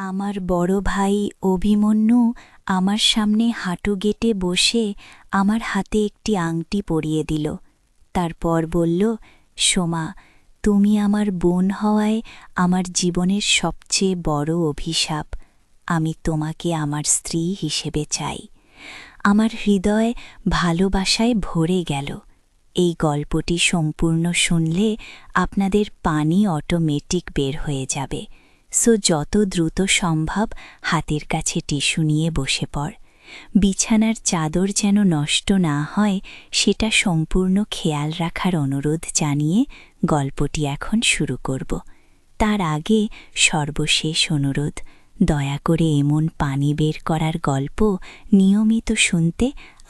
আমার বড় ভাই অভিমন্যু আমার সামনে হাঁটু গেটে বসে আমার হাতে একটি আংটি পরিয়ে দিল। তারপর বলল, সোমা, তুমি আমার বোন হওয়ায় আমার জীবনের সবচেয়ে বড় অভিশাপ। আমি তোমাকে আমার স্ত্রী হিসেবে চাই। আমার হৃদয় ভালোবাসায় ভরে গেল। এই গল্পটি সম্পূর্ণ শুনলে আপনাদের পানি অটোমেটিক বের হয়ে যাবে। সো যত দ্রুত সম্ভব হাতের কাছে টিস্যু নিয়ে বসে পড়। বিছানার চাদর যেন নষ্ট না হয় সেটা সম্পূর্ণ খেয়াল রাখার অনুরোধ জানিয়ে গল্পটি এখন শুরু করব। তার আগে সর্বশেষ অনুরোধ, দয়া করে এমন পানি বের করার গল্প নিয়মিত শুনতে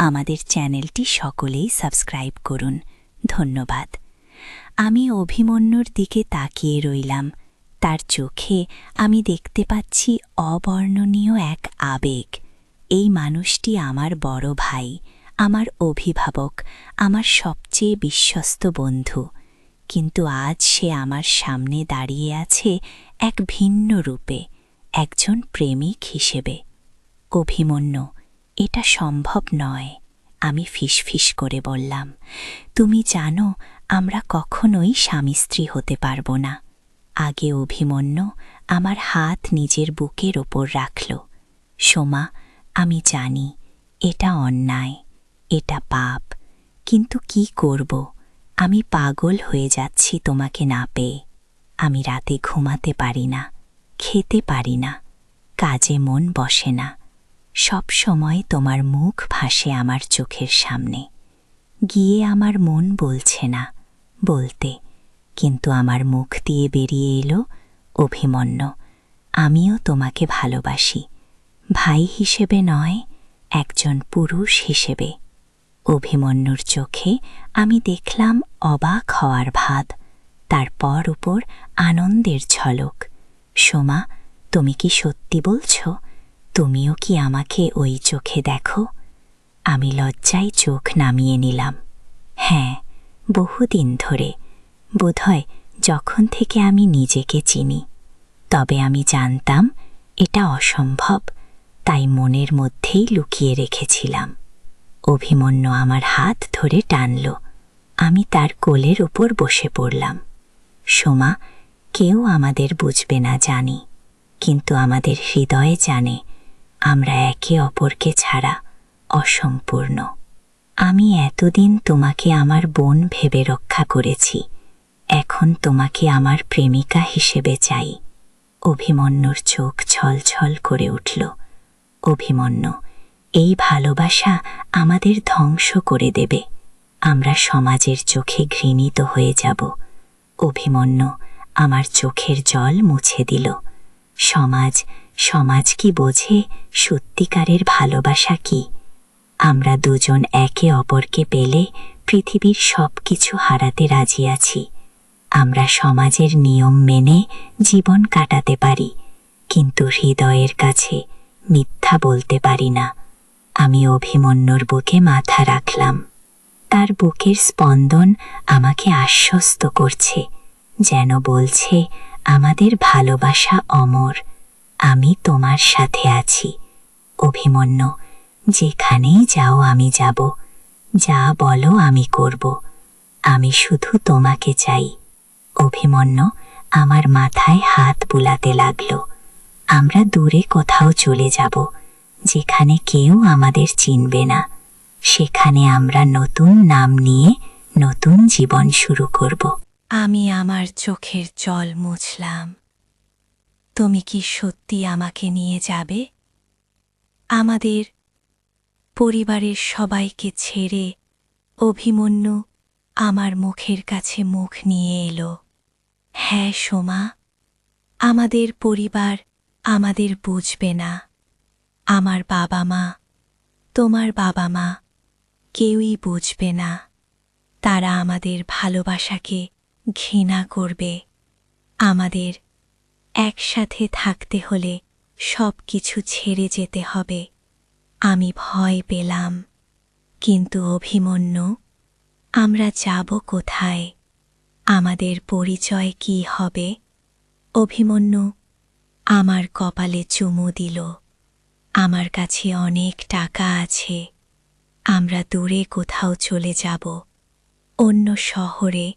আমাদের চ্যানেলটি সকলেই সাবস্ক্রাইব করুন। ধন্যবাদ। আমি অভিমন্যুর দিকে তাকিয়ে রইলাম। তার চোখে আমি দেখতে পাচ্ছি অবর্ণনীয় এক আবেগ। এই মানুষটি আমার বড় ভাই, আমার অভিভাবক, আমার সবচেয়ে বিশ্বস্ত বন্ধু। কিন্তু আজ সে আমার সামনে দাঁড়িয়ে আছে এক ভিন্ন রূপে, একজন প্রেমিক হিসেবে। অভিমন্যু, এটা সম্ভব নয়, আমি ফিসফিস করে বললাম। তুমি জানো আমরা কখনোই স্বামী স্ত্রী হতে পারব না। আগে অভিমন্যু আমার হাত নিজের বুকের ওপর রাখল। সোমা, আমি জানি এটা অন্যায়, এটা পাপ, কিন্তু কি করব? আমি পাগল হয়ে যাচ্ছি তোমাকে না পেয়ে। আমি রাতে ঘুমাতে পারি না, খেতে পারি না, কাজে মন বসে না। সব সময় তোমার মুখ ভাসে আমার চোখের সামনে। গিয়ে আমার মন বলছে না বলতে, কিন্তু আমার মুখ দিয়ে বেরিয়ে এলো, অভিমন্যু, আমিও তোমাকে ভালোবাসি, ভাই হিসেবে নয়, একজন পুরুষ হিসেবে। অভিমন্যুর চোখে আমি দেখলাম অবাক হওয়ার ভাব, তারপর উপর আনন্দের ঝলক। সোমা, তুমি কি সত্যি বলছ? তুমিও কি আমাকে ওই চোখে দেখো? আমি লজ্জায় চোখ নামিয়ে নিলাম। হ্যাঁ, বহুদিন ধরে, বোধহয় যখন থেকে আমি নিজেকে চিনি। তবে আমি জানতাম এটা অসম্ভব, তাই মনের মধ্যেই লুকিয়ে রেখেছিলাম। অভিমন্যু আমার হাত ধরে টানল। আমি তার কোলের ওপর বসে পড়লাম। সোমা, কেউ আমাদের বুঝবে না জানি, কিন্তু আমাদের হৃদয়ে জানে আমরা একে অপরকে ছাড়া অসম্পূর্ণ। আমি এতদিন তোমাকে আমার বোন ভেবে রক্ষা করেছি, এখন তোমাকে আমার প্রেমিকা হিসেবে চাই। অভিমন্যুর চোখ ছলছল করে উঠল। অভিমন্যু, এই ভালোবাসা আমাদের ধ্বংস করে দেবে। আমরা সমাজের চোখে ঘৃণিত হয়ে যাব। অভিমন্যু আমার চোখের জল মুছে দিল। সমাজ কি বোঝে সত্যিকারের ভালোবাসা কি? আমরা দুজন একে অপরকে পেলে পৃথিবীর সব কিছু হারাতে রাজি আছি। আমরা সমাজের নিয়ম মেনে জীবন কাটাতে পারি, কিন্তু হৃদয়ের কাছে মিথ্যা বলতে পারি না। আমি অভিমন্যুর বুকে মাথা রাখলাম। তার বুকের স্পন্দন আমাকে আশ্বস্ত করছে, যেন বলছে আমাদের ভালোবাসা অমর। আমি তোমার সাথে আছি। অভিমন্যু, যেখানেই যাও আমি যাব, যা বলো আমি করব। আমি শুধু তোমাকে চাই। অভিমন্যু আমার মাথায় হাত বুলাতে লাগলো। আমরা দূরে কোথাও চলে যাব, যেখানে কেউ আমাদের চিনবে না। সেখানে আমরা নতুন নাম নিয়ে নতুন জীবন শুরু করব। আমি আমার চোখের জল মুছলাম। তুমি কি সত্যি আমাকে নিয়ে যাবে? আমাদের পরিবারের সবাইকে ছেড়ে অভিমন্যু আমার মুখের কাছে মুখ নিয়ে এলো। হ্যাঁ সোমা, আমাদের পরিবার আমাদের বুঝবে না। আমার বাবা মা, তোমার বাবা মা, কেউই বুঝবে না। তারা আমাদের ভালোবাসাকে ঘৃণা করবে। আমাদের একসাথে থাকতে হলে সব কিছু ছেড়ে যেতে হবে। আমি ভয় পেলাম, কিন্তু অভিমন্যু, আমরা যাব কোথায়? আমাদের পরিচয় কি হবে? অভিমন্যু, আমার কপালে চুমু দিল। আমার কাছে অনেক টাকা আছে, আমরা দূরে কোথাও চলে যাব, অন্য শহরে,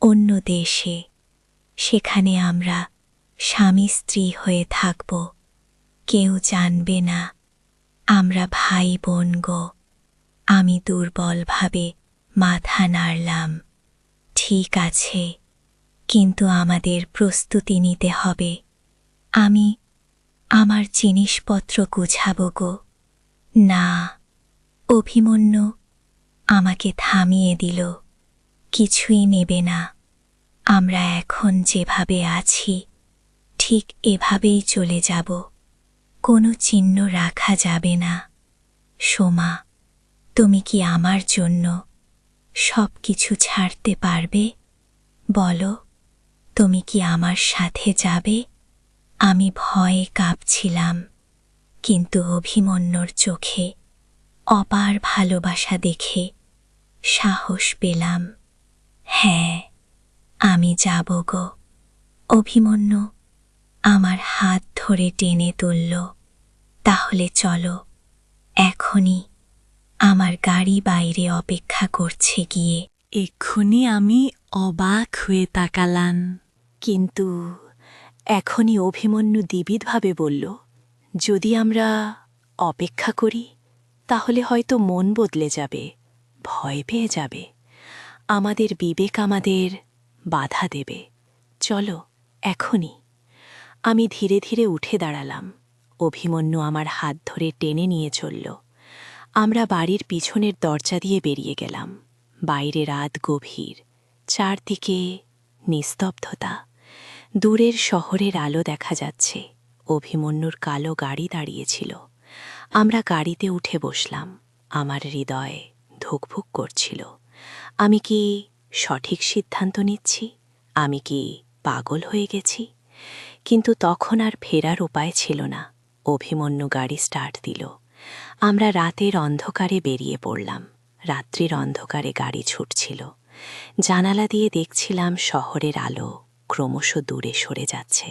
অন্য দেশে। সেখানে আমরা স্বামী স্ত্রী হয়ে থাকব, কেউ জানবে না আমরা ভাই বোন গো। আমি দুর্বলভাবে মাথা নাড়লাম। ঠিক আছে, কিন্তু আমাদের প্রস্তুতি নিতে হবে। আমি আমার জিনিসপত্র গুছাবো গো। না, অভিমন্যু আমাকে থামিয়ে দিল। কিছুই নেবে না, আমরা এখন যেভাবে আছি ঠিক এভাবেই চলে যাব, কোনো চিহ্ন রাখা যাবে না। সোমা, তুমি কি আমার জন্য সব কিছু ছাড়তে পারবে? বলো, তুমি কি আমার সাথে যাবে? আমি ভয়ে কাঁপছিলাম, কিন্তু অভিমন্যুর চোখে অপার ভালোবাসা দেখে সাহস পেলাম। হ্যাঁ, আমি যাব গো। অভিমন্যু আমার হাত ধরে টেনে তুলল। তাহলে চলো, এখনই আমার গাড়ি বাইরে অপেক্ষা করছে গিয়ে। এক্ষুনি আমি অবাক হয়ে তাকালাম। কিন্তু এখনই অভিমন্যু দ্বিবিধভাবে বলল, যদি আমরা অপেক্ষা করি তাহলে হয়তো মন বদলে যাবে, ভয় পেয়ে যাবে, আমাদের বিবেক আমাদের বাধা দেবে। চলো এখনই। আমি ধীরে ধীরে উঠে দাঁড়ালাম। অভিমন্যু আমার হাত ধরে টেনে নিয়ে চলল। আমরা বাড়ির পিছনের দরজা দিয়ে বেরিয়ে গেলাম। বাইরে রাত গভীর, চারদিকে নিস্তব্ধতা। দূরের শহরের আলো দেখা যাচ্ছে। অভিমন্যুর কালো গাড়ি দাঁড়িয়েছিল। আমরা গাড়িতে উঠে বসলাম। আমার হৃদয় ধুকভুক করছিল। আমি কি সঠিক সিদ্ধান্ত নিচ্ছি? আমি কি পাগল হয়ে গেছি? কিন্তু তখন আর ফেরার উপায় ছিল না। অভিমন্যু গাড়ি স্টার্ট দিল। আমরা রাতের অন্ধকারে বেরিয়ে পড়লাম। রাত্রির অন্ধকারে গাড়ি ছুটছিল। জানালা দিয়ে দেখছিলাম শহরের আলো ক্রমশ দূরে সরে যাচ্ছে।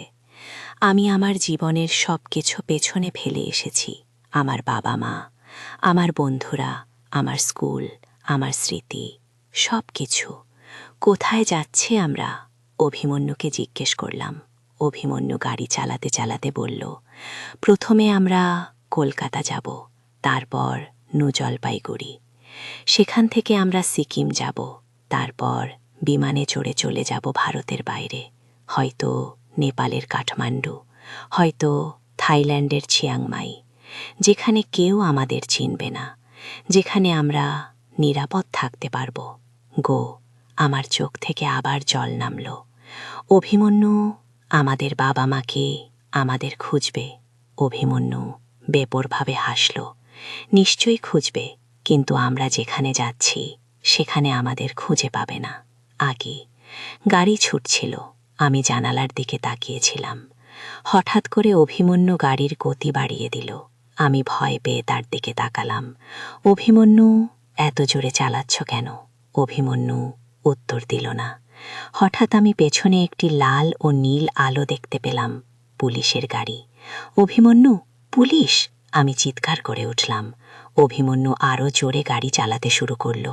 আমি আমার জীবনের সব কিছু পেছনে ফেলে এসেছি। আমার বাবা মা, আমার বন্ধুরা, আমার স্কুল, আমার স্মৃতি, সব কিছু। কোথায় যাচ্ছে আমরা? অভিমন্যুকে জিজ্ঞেস করলাম। অভিমন্যু গাড়ি চালাতে চালাতে বলল, প্রথমে আমরা কলকাতা যাব, তারপর নিউ জলপাইগুড়ি। সেখান থেকে আমরা সিকিম যাব, তারপর বিমানে চড়ে চলে যাব ভারতের বাইরে, হয়তো নেপালের কাঠমান্ডু, হয়তো থাইল্যান্ডের চিয়াংমাই, যেখানে কেউ আমাদের চিনবে না, যেখানে আমরা নিরাপদ থাকতে পারব। গো, আমার চোখ থেকে আবার জল নামল। অভিমন্যু আমাদের বাবা মাকে আমাদের খুঁজবে। অভিমন্যু বেপরভাবে হাসল। নিশ্চয়ই খুঁজবে, কিন্তু আমরা যেখানে যাচ্ছি সেখানে আমাদের খুঁজে পাবে না। আগে গাড়ি ছুটছিল। আমি জানালার দিকে তাকিয়েছিলাম। হঠাৎ করে অভিমন্যু গাড়ির গতি বাড়িয়ে দিল। আমি ভয় পেয়ে তার দিকে তাকালাম। অভিমন্যু, এত জোরে চালাচ্ছ কেন? অভিমন্যু উত্তর দিল না। হঠাৎ আমি পেছনে একটি লাল ও নীল আলো দেখতে পেলাম। পুলিশের গাড়ি। অভিমন্যু, পুলিশ! আমি চিৎকার করে উঠলাম। অভিমন্যু আরও জোরে গাড়ি চালাতে শুরু করল।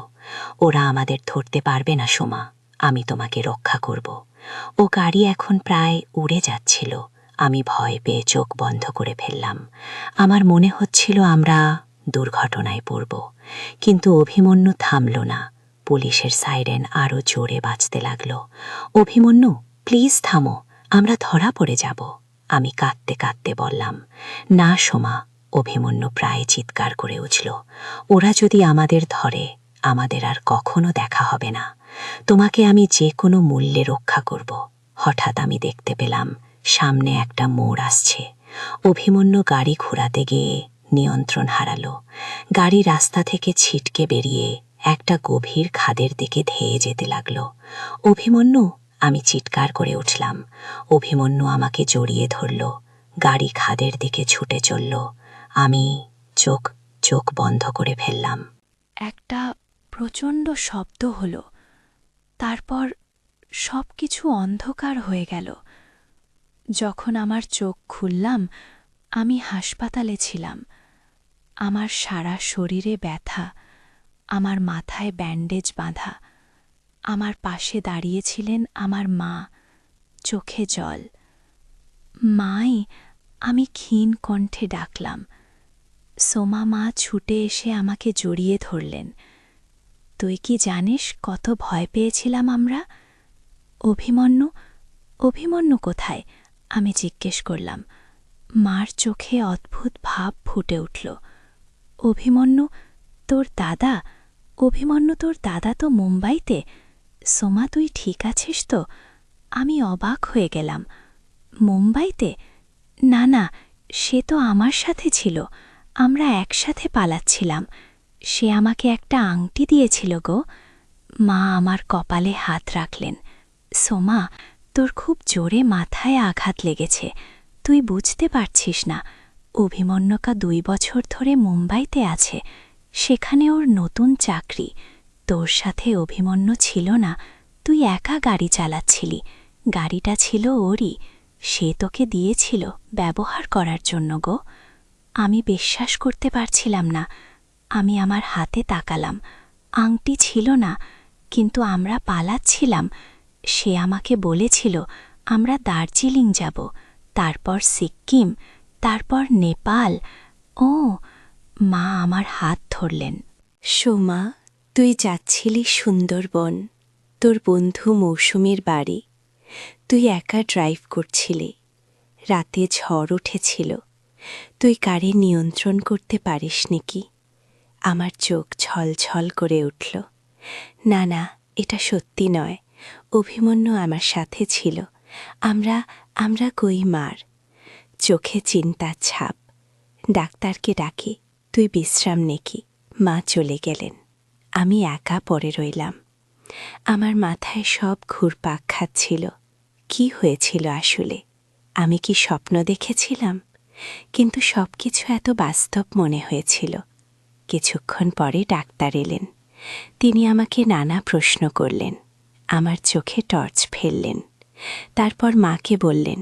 ওরা আমাদের ধরতে পারবে না সোমা, আমি তোমাকে রক্ষা করব। ও গাড়ি এখন প্রায় উড়ে যাচ্ছিল। আমি ভয় পেয়ে চোখ বন্ধ করে ফেললাম। আমার মনে হচ্ছিল আমরা দুর্ঘটনায় পড়ব, কিন্তু অভিমন্যু থামল না। পুলিশের সাইরেন আরও জোরে বাজতে লাগল। অভিমন্যু, প্লিজ থামো, আমরা ধরা পড়ে যাব। আমি কাঁদতে কাঁদতে বললাম, না সোমা। অভিমন্যু প্রায় চিৎকার করে উঠল, ওরা যদি আমাদের ধরে আমাদের আর কখনো দেখা হবে না। তোমাকে আমি যে কোনো মূল্যে রক্ষা করব। হঠাৎ আমি দেখতে পেলাম সামনে একটা মোড় আসছে। অভিমন্যু গাড়ি ঘোরাতে গিয়ে নিয়ন্ত্রণ হারালো। গাড়ি রাস্তা থেকে ছিটকে বেরিয়ে একটা গভীর খাদের দিকে ধেয়ে যেতে লাগলো। অভিমন্যু, আমি চিৎকার করে উঠলাম। অভিমন্যু আমাকে জড়িয়ে ধরল। গাড়ি খাদের দিকে ছুটে চলল। আমি চোখ বন্ধ করে ফেললাম। একটা প্রচণ্ড শব্দ হলো। তারপর সব কিছু অন্ধকার হয়ে গেল। যখন আমার চোখ খুললাম আমি হাসপাতালে ছিলাম। আমার সারা শরীরে ব্যথা, আমার মাথায় ব্যান্ডেজ বাঁধা। আমার পাশে দাঁড়িয়েছিলেন আমার মা, চোখে জল। মাই, আমি ক্ষীণ কণ্ঠে ডাকলাম। সোমা মা ছুটে এসে আমাকে জড়িয়ে ধরলেন। তুই কি জানিস কত ভয় পেয়েছিলাম আমরা? অভিমন্যু, অভিমন্যু কোথায়? আমি জিজ্ঞেস করলাম। মার চোখে অদ্ভুত ভাব ফুটে উঠল। অভিমন্যু, তোর দাদা? অভিমন্যু, তোর দাদা তো মুম্বাইতে। সোমা, তুই ঠিক আছিস তো? আমি অবাক হয়ে গেলাম। মুম্বাইতে? না না, সে তো আমার সাথে ছিল। আমরা একসাথে পালাচ্ছিলাম। সে আমাকে একটা আংটি দিয়েছিল গো। মা আমার কপালে হাত রাখলেন। সোমা, তোর খুব জোরে মাথায় আঘাত লেগেছে, তুই বুঝতে পারছিস না। অভিমন্যকা 2 বছর ধরে মুম্বাইতে আছে, সেখানে ওর নতুন চাকরি। তোর সাথে অভিমন্যু ছিল না, তুই একা গাড়ি চালাচ্ছিলি। গাড়িটা ছিল ওরই, সে তোকে দিয়েছিল ব্যবহার করার জন্য গো। আমি বিশ্বাস করতে পারছিলাম না। আমি আমার হাতে তাকালাম, আংটি ছিল না, কিন্তু আমরা পালাচ্ছিলাম। সে আমাকে বলেছিল আমরা দার্জিলিং যাব, তারপর সিক্কিম, তারপর নেপাল। ও, মা আমার হাত ধরলেন। সোমা, তুই যাচ্ছিলি সুন্দরবন, তোর বন্ধু মৌসুমীর বাড়ি। তুই একা ড্রাইভ করছিলি। রাতে ঝড় উঠেছিল, তুই গাড়ি নিয়ন্ত্রণ করতে পারিসনি কি? আমার চোখ ছলছল করে উঠল। না না, এটা সত্যি নয়। অভিমন্যু আমার সাথে ছিল। আমরা আমরা কই মার? চোখে চিন্তার ছাপ। ডাক্তারকে ডাকি, তুই বিশ্রাম নে কি? মা চলে গেলেন। আমি একা পড়ে রইলাম। আমার মাথায় সব ঘুরপাক খাচ্ছিল। কি হয়েছিল আসলে? আমি কি স্বপ্ন দেখেছিলাম? কিন্তু সব কিছু এত বাস্তব মনে হয়েছিল। কিছুক্ষণ পরে ডাক্তার এলেন। তিনি আমাকে নানা প্রশ্ন করলেন, আমার চোখে টর্চ ফেললেন। তারপর মাকে বললেন,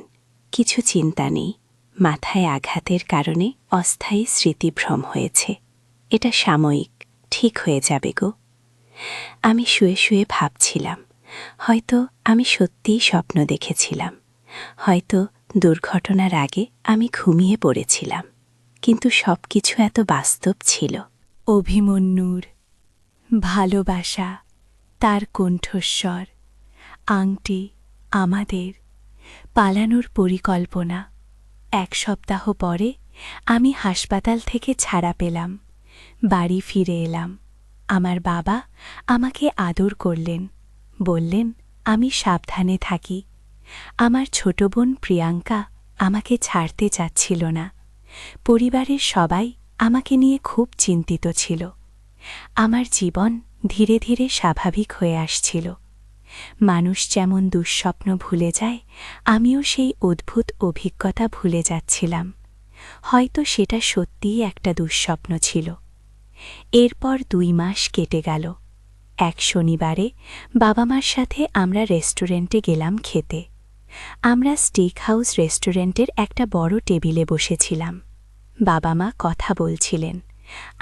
কিছু চিন্তা নেই, মাথায় আঘাতের কারণে অস্থায়ী স্মৃতিভ্রম হয়েছে। এটা সাময়িক, ঠিক হয়ে যাবে গো। আমি শুয়ে শুয়ে ভাবছিলাম, হয়তো আমি সত্যিই স্বপ্ন দেখেছিলাম, হয়তো দুর্ঘটনার আগে আমি ঘুমিয়ে পড়েছিলাম, কিন্তু সব কিছু এত বাস্তব ছিল। অভিমন্যুর ভালোবাসা, তার কণ্ঠস্বর, আংটি, আমাদের পালানোর পরিকল্পনা। 1 সপ্তাহ পরে আমি হাসপাতাল থেকে ছাড়া পেলাম। বাড়ি ফিরে এলাম। আমার বাবা আমাকে আদর করলেন, বললেন আমি সাবধানে থাকি। আমার ছোট বোন প্রিয়াঙ্কা আমাকে ছাড়তে চাচ্ছিল না। পরিবারের সবাই আমাকে নিয়ে খুব চিন্তিত ছিল। আমার জীবন ধীরে ধীরে স্বাভাবিক হয়ে আসছিল। মানুষ যেমন দুঃস্বপ্ন ভুলে যায়, আমিও সেই অদ্ভুত অভিজ্ঞতা ভুলে যাচ্ছিলাম। হয়তো সেটা সত্যিই একটা দুঃস্বপ্ন ছিল। এরপর 2 মাস কেটে গেল। এক শনিবারে বাবা মার সাথে আমরা রেস্টুরেন্টে গেলাম খেতে। আমরা স্টেক হাউস রেস্টুরেন্টের একটা বড় টেবিলে বসেছিলাম। বাবা মা কথা বলছিলেন,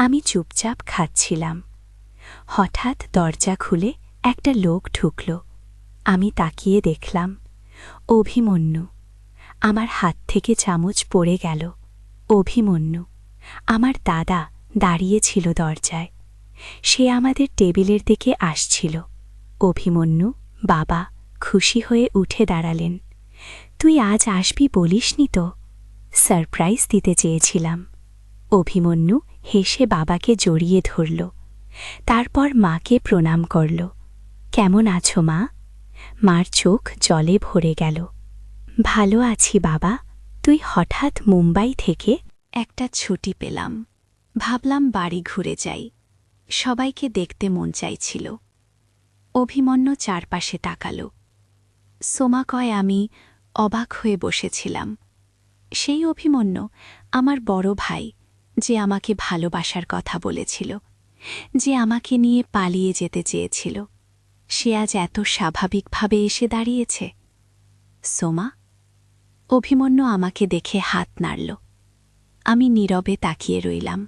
আমি চুপচাপ খাচ্ছিলাম। হঠাৎ দরজা খুলে একটা লোক ঢুকল। আমি তাকিয়ে দেখলাম অভিমন্যু। আমার হাত থেকে চামচ পড়ে গেল। অভিমন্যু, আমার দাদা, দাঁড়িয়েছিল দরজায়। সে আমাদের টেবিলের দিকে আসছিল। অভিমন্যু, বাবা খুশি হয়ে উঠে দাঁড়ালেন। তুই আজ আসবি বলিসনি তো? সারপ্রাইজ দিতে চেয়েছিলাম। অভিমন্যু হেসে বাবাকে জড়িয়ে ধরল। তারপর মাকে প্রণাম করল। কেমন আছো মা? মার চোখ জলে ভরে গেল। ভালো আছি বাবা। তুই হঠাৎ মুম্বাই থেকে? একটা ছুটি পেলাম, ভাবলাম বাড়ি ঘুরে যাই। সবাইকে দেখতে মন চাইছিল। অভিমন্যু চারপাশে তাকাল। সোমা কয় আমি অবাক হয়ে বসেছিলাম। সেই অভিমন্যু আমার বড় ভাই, যে আমাকে ভালোবাসার কথা বলেছিল, যে আমাকে নিয়ে পালিয়ে যেতে চেয়েছিল। সে আজ এত স্বাভাবিকভাবে এসে দাঁড়িয়েছে। সোমা, অভিমন্যু আমাকে দেখে হাত নাড়ল। আমি নীরবে তাকিয়ে রইলাম।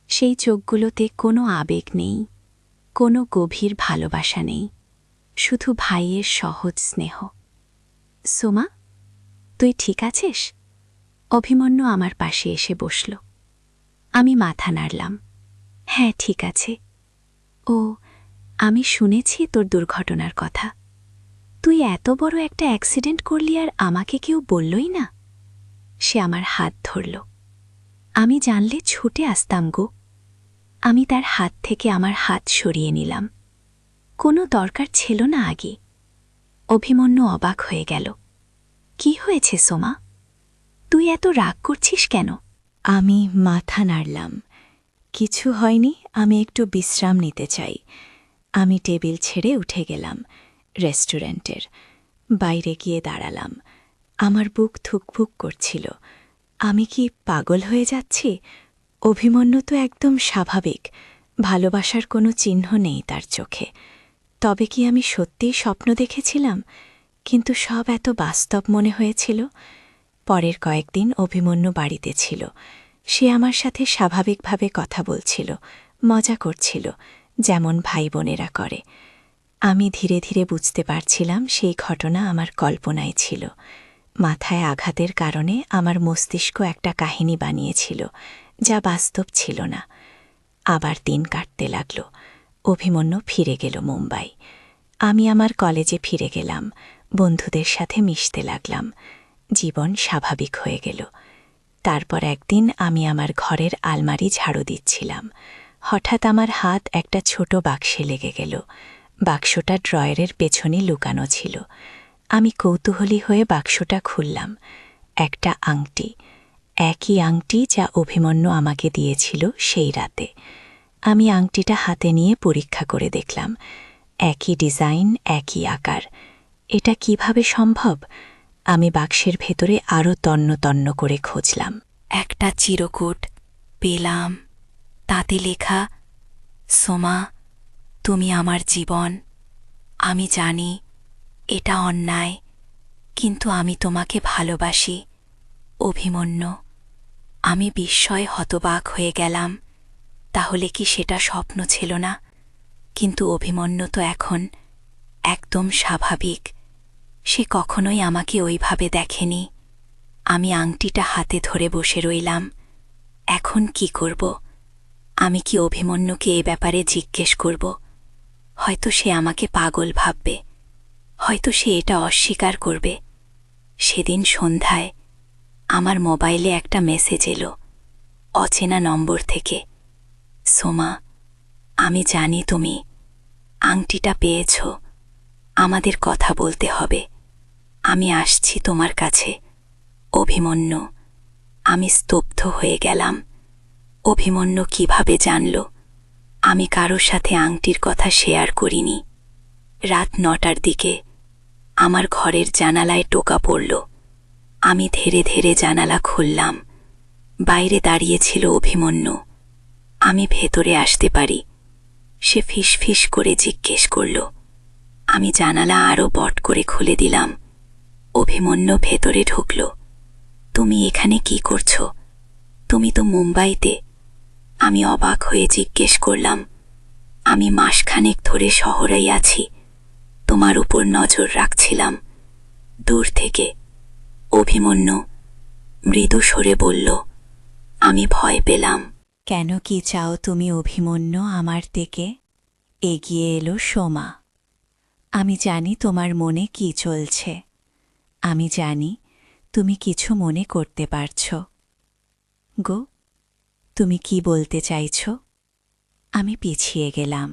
সেই চোখগুলোতে কোনো আবেগ নেই, কোনো গভীর ভালোবাসা নেই, শুধু ভাইয়ের সহজ স্নেহ। সোমা, তুই ঠিক আছিস? অভিমন্যু আমার পাশে এসে বসল। আমি মাথা নাড়লাম। হ্যাঁ, ঠিক আছে। ও, আমি শুনেছি তোর দুর্ঘটনার কথা। তুই এত বড় একটা অ্যাক্সিডেন্ট করলি আর আমাকে কেউ বললই না? সে আমার হাত ধরল। আমি জানলে ছুটে আসতাম গো। আমি তার হাত থেকে আমার হাত সরিয়ে নিলাম। কোনো দরকার ছিল না আগে। অভিমন্যু অবাক হয়ে গেল। কি হয়েছে সোমা? তুই এত রাগ করছিস কেন? আমি মাথা নাড়লাম। কিছু হয়নি, আমি একটু বিশ্রাম নিতে চাই। আমি টেবিল ছেড়ে উঠে গেলাম। রেস্টুরেন্টের বাইরে গিয়ে দাঁড়ালাম। আমার বুক ধুকভুক করছিল। আমি কি পাগল হয়ে যাচ্ছি? অভিমন্যু তো একদম স্বাভাবিক, ভালোবাসার কোনো চিহ্ন নেই তার চোখে। তবে কি আমি সত্যিই স্বপ্ন দেখেছিলাম? কিন্তু সব এত বাস্তব মনে হয়েছিল। পরের কয়েকদিন অভিমন্যু বাড়িতে ছিল। সে আমার সাথে স্বাভাবিকভাবে কথা বলছিল, মজা করছিল, যেমন ভাই বোনেরা করে। আমি ধীরে ধীরে বুঝতে পারছিলাম সেই ঘটনা আমার কল্পনায় ছিল। মাথায় আঘাতের কারণে আমার মস্তিষ্ক একটা কাহিনী বানিয়েছিল, যা বাস্তব ছিল না। আবার দিন কাটতে লাগল। অভিমন্যু ফিরে গেল মুম্বাই। আমি আমার কলেজে ফিরে গেলাম, বন্ধুদের সাথে মিশতে লাগলাম। জীবন স্বাভাবিক হয়ে গেল। তারপর একদিন আমি আমার ঘরের আলমারি ঝাড়ু দিচ্ছিলাম। হঠাৎ আমার হাত একটা ছোট বাক্সে লেগে গেল। বাক্সটা ড্রয়ারের পেছনে লুকানো ছিল। আমি কৌতূহলী হয়ে বাক্সটা খুললাম। একটা আংটি, একই আংটি যা অভিমন্যু আমাকে দিয়েছিল সেই রাতে। আমি আংটিটা হাতে নিয়ে পরীক্ষা করে দেখলাম। একই ডিজাইন, একই আকার। এটা কিভাবে সম্ভব? আমি বাক্সের ভেতরে আরও তন্ন তন্ন করে খুঁজলাম। একটা চিরকুট পেলাম, তাতে লেখা, সোমা, তুমি আমার জীবন। আমি জানি এটা অন্যায়, কিন্তু আমি তোমাকে ভালোবাসি, অভিমন্যু। আমি বিস্ময়ে হতবাক হয়ে গেলাম। তাহলে কি সেটা স্বপ্ন ছিল না? কিন্তু অভিমন্যু তো এখন একদম স্বাভাবিক। সে কখনোই আমাকে ওইভাবে দেখেনি। আমি আংটিটা হাতে ধরে বসে রইলাম। এখন কি করব? আমি কি অভিমন্যুকে এ ব্যাপারে জিজ্ঞেস করব? হয়তো সে আমাকে পাগল ভাববে, হয়তো সে এটা অস্বীকার করবে। সেদিন সন্ধ্যায় আমার মোবাইলে একটা মেসেজ এলো, অচেনা নম্বর থেকে। সোমা, আমি জানি তুমি আংটিটা পেয়েছ। আমাদের কথা বলতে হবে। আমি আসছি তোমার কাছে, অভিমন্যু। আমি স্তব্ধ হয়ে গেলাম। অভিমন্যু কিভাবে জানল? আমি কারোর সাথে আংটির কথা শেয়ার করিনি। রাত 9টার দিকে আমার ঘরের জানালায় টোকা পড়ল। আমি ধীরে ধীরে জানালা খুললাম। বাইরে দাঁড়িয়েছিল অভিমন্যু। আমি ভেতরে আসতে পারি? সে ফিসফিস করে জিজ্ঞেস করল। আমি জানালা আরও বট করে খুলে দিলাম। অভিমন্যু ভেতরে ঢুকল। তুমি এখানে কি করছো? তুমি তো মুম্বাইতে। আমি অবাক হয়ে জিজ্ঞেস করলাম। আমি মাসখানেক ধরে শহরেই আছি, তোমার উপর নজর রাখছিলাম দূর থেকে। অভিমন্যু মৃদু স্বরে বলল। আমি ভয় পেলাম। কেন কি চাও তুমি অভিমন্যু আমার থেকে? এগিয়ে এলো সোমা। আমি জানি তোমার মনে কি চলছে। আমি জানি তুমি কিছু মনে করতে পারছ। গো, তুমি কি বলতে চাইছ? আমি পিছিয়ে গেলাম।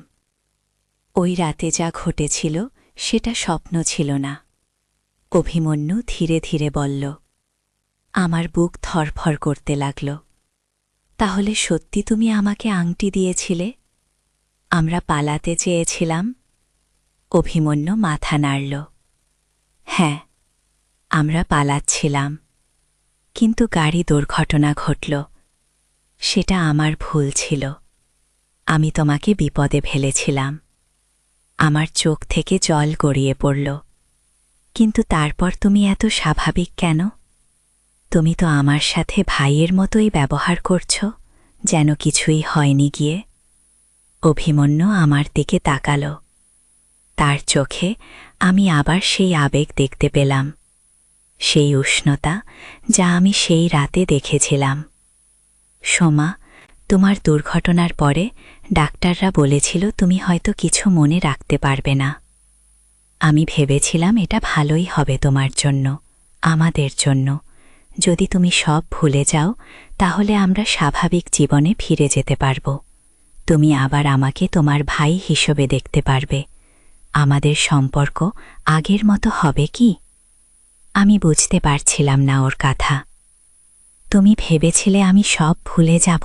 ওই রাতে যা ঘটেছিল সেটা স্বপ্ন ছিল না। অভিমন্যু ধীরে ধীরে বলল। আমার বুক ধরফর করতে লাগল। তাহলে সত্যি তুমি আমাকে আংটি দিয়েছিলে? আমরা পালাতে চেয়েছিলাম? অভিমন্যু মাথা নাড়ল। হ্যাঁ, আমরা পালাচ্ছিলাম, কিন্তু গাড়ি দুর্ঘটনা ঘটল। সেটা আমার ভুল ছিল। আমি তোমাকে বিপদে ফেলেছিলাম। আমার চোখ থেকে জল গড়িয়ে পড়ল। কিন্তু তারপর তুমি এত স্বাভাবিক কেন? তুমি তো আমার সাথে ভাইয়ের মতোই ব্যবহার করছ, যেন কিছুই হয়নি গিয়ে। অভিমন্যু আমার দিকে তাকাল। তার চোখে আমি আবার সেই আবেগ দেখতে পেলাম, সেই উষ্ণতা যা আমি সেই রাতে দেখেছিলাম। সোমা, তোমার দুর্ঘটনার পরে ডাক্তাররা বলেছিল তুমি হয়তো কিছু মনে রাখতে পারবে না। আমি ভেবেছিলাম এটা ভালোই হবে তোমার জন্য, আমাদের জন্য। যদি তুমি সব ভুলে যাও তাহলে আমরা স্বাভাবিক জীবনে ফিরে যেতে পারব। তুমি আবার আমাকে তোমার ভাই হিসেবে দেখতে পারবে। আমাদের সম্পর্ক আগের মতো হবে কি? আমি বুঝতে পারছিলাম না ওর কথা। তুমি ভেবেছিলে আমি সব ভুলে যাব?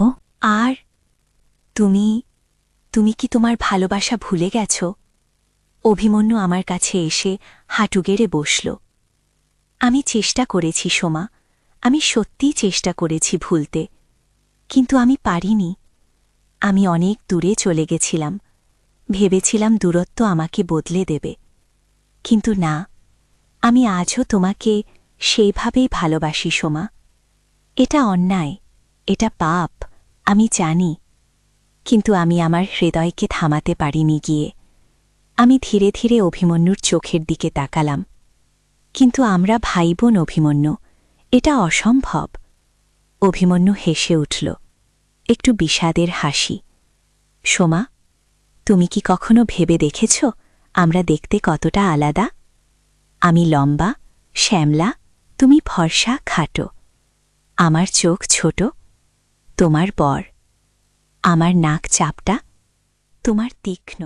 আর তুমি কি তোমার ভালোবাসা ভুলে গেছ? অভিমন্যু আমার কাছে এসে হাঁটু গেড়ে বসল। আমি চেষ্টা করেছি সোমা, আমি সত্যিই চেষ্টা করেছি ভুলতে, কিন্তু আমি পারিনি। আমি অনেক দূরে চলে গেছিলাম, ভেবেছিলাম দূরত্ব আমাকে বদলে দেবে, কিন্তু না, আমি আজও তোমাকে সেইভাবেই ভালোবাসি সোমা। এটা অন্যায়, এটা পাপ, আমি জানি, কিন্তু আমি আমার হৃদয়কে থামাতে পারিনি গিয়ে। আমি ধীরে ধীরে অভিমন্যুর চোখের দিকে তাকালাম। কিন্তু আমরা ভাই বোন অভিমন্যু, এটা অসম্ভব। অভিমন্যু হেসে উঠল, একটু বিষাদের হাসি। সোমা, তুমি কি কখনো ভেবে দেখেছ আমরা দেখতে কতটা আলাদা? আমি লম্বা, শ্যামলা, তুমি ফর্সা, খাটো। আমার চোখ ছোট, তোমার বড়। আমার নাক চাপটা, তোমার তীক্ষ্ণ।